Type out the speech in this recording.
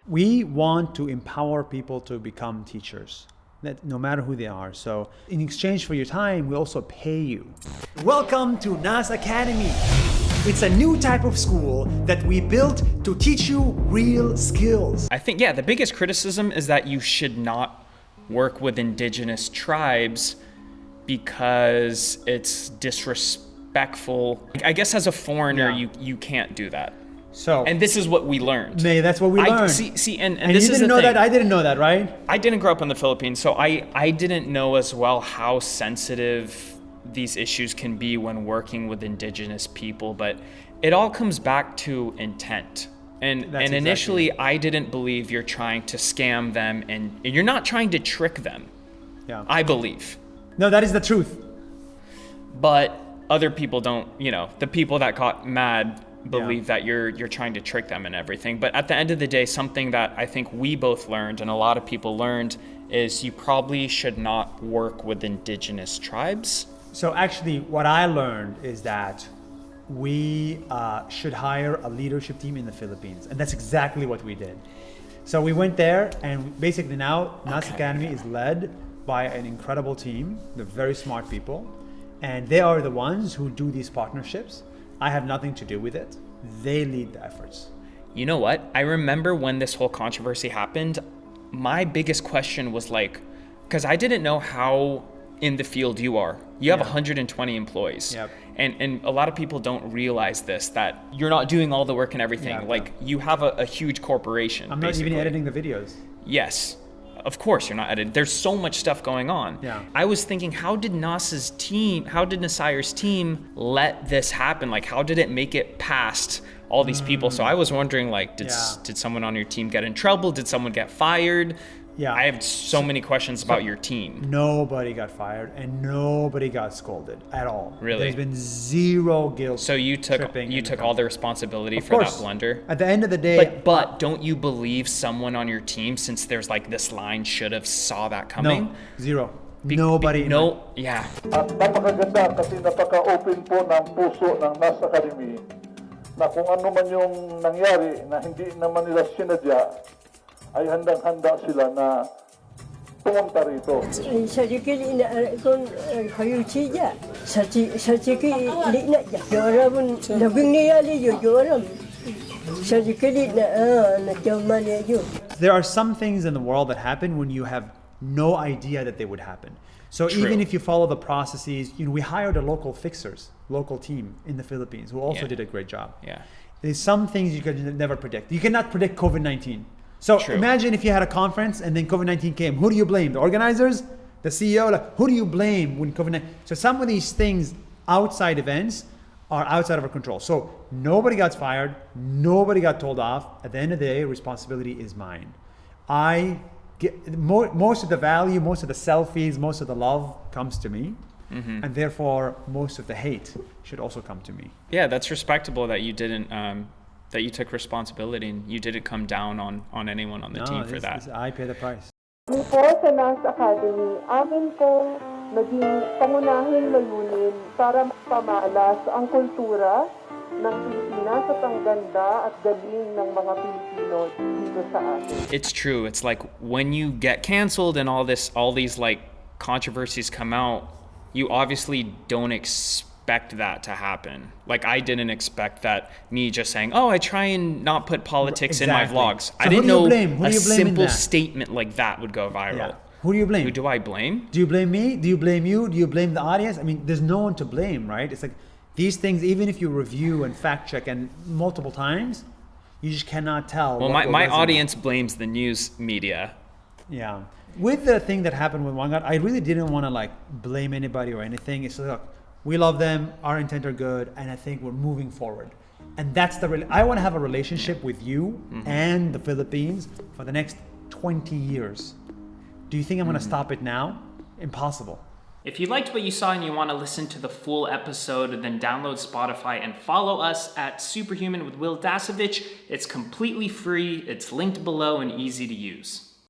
We want to empower people to become teachers, no matter who they are. So in exchange for your time, we also pay you. Welcome to NAS Academy. It's a new type of school that we built to teach you real skills. I think, the biggest criticism is that you should not work with indigenous tribes because it's disrespectful. I guess as a foreigner, you can't do that. So, and this is what we learned. That's what we learned. And this you is didn't the know thing. that. I didn't know that, right? I didn't grow up in the Philippines, so I didn't know as well how sensitive these issues can be when working with indigenous people. But it all comes back to intent. And initially, I didn't believe you're trying to scam them, and you're not trying to trick them. Yeah. I believe. No, that is the truth. But other people don't. The people that got mad believe that you're trying to trick them and everything. But at the end of the day, something that I think we both learned and a lot of people learned is you probably should not work with indigenous tribes. So actually what I learned is that we should hire a leadership team in the Philippines. And that's exactly what we did. So we went there, and basically now NAS Academy is led by an incredible team. They're very smart people, and they are the ones who do these partnerships. I have nothing to do with it. They lead the efforts. You know what? I remember when this whole controversy happened, my biggest question was because I didn't know how in the field you are. You have 120 employees. Yep. And a lot of people don't realize this, that you're not doing all the work and everything. You have a huge corporation. I'm not even editing the videos. Yes. Of course you're not editing. There's so much stuff going on. Yeah. I was thinking, how did Nasir's team let this happen? How did it make it past all these people? So I was wondering, did someone on your team get in trouble? Did someone get fired? Yeah. I have so many questions about your team. Nobody got fired and nobody got scolded at all. Really? There's been zero guilt. So you took all the responsibility for that blunder? At the end of the day. But don't you believe someone on your team, since there's this line, should have saw that coming? No, zero. Nobody. Yeah. At napakaganda kasi napaka-open po ng puso ng NAS Academy na kung ano man yung nangyari na hindi naman nila sinadya, ay handang-handa sila na pumunta rito. There are some things in the world that happen when you have no idea that they would happen. So True. Even if you follow the processes, we hired a local team in the Philippines who also did a great job. Yeah. There's some things you could never predict. You cannot predict COVID-19. So True. Imagine if you had a conference and then COVID-19 came. Who do you blame? The organizers? The CEO? Who do you blame when COVID-19? So some of these things, outside events, are outside of our control. So nobody got fired. Nobody got told off. At the end of the day, responsibility is mine. I get most of the value, most of the selfies, most of the love comes to me. Mm-hmm. And therefore, most of the hate should also come to me. Yeah, that's respectable that you didn't... that you took responsibility and you didn't come down on anyone on the team for that. I pay the price. Before sa NAS Academy, amin pong naging pangunahing layunin para mapamalas ang kultura ng Pilipinas at ang ganda at galing ng mga Pilipino dito sa atin. It's true. It's when you get canceled and all these controversies come out, you obviously don't expect that to happen. I didn't expect that me just saying, I try and not put politics in my vlogs. So I didn't know a simple that? Statement like that would go viral. Yeah. Who do you blame? Who do I blame? Do you blame me? Do you blame you? Do you blame the audience? I mean, there's no one to blame, right? It's these things, even if you review and fact check and multiple times, you just cannot tell. Well, my audience blames the news media. Yeah. With the thing that happened with Whang, I really didn't want to blame anybody or anything. It's look, we love them, our intent are good, and I think we're moving forward. And that's I want to have a relationship with you and the Philippines for the next 20 years. Do you think I'm going to stop it now? Impossible. If you liked what you saw and you want to listen to the full episode, then download Spotify and follow us at SuperHuman with Will Dasovich. It's completely free, it's linked below and easy to use.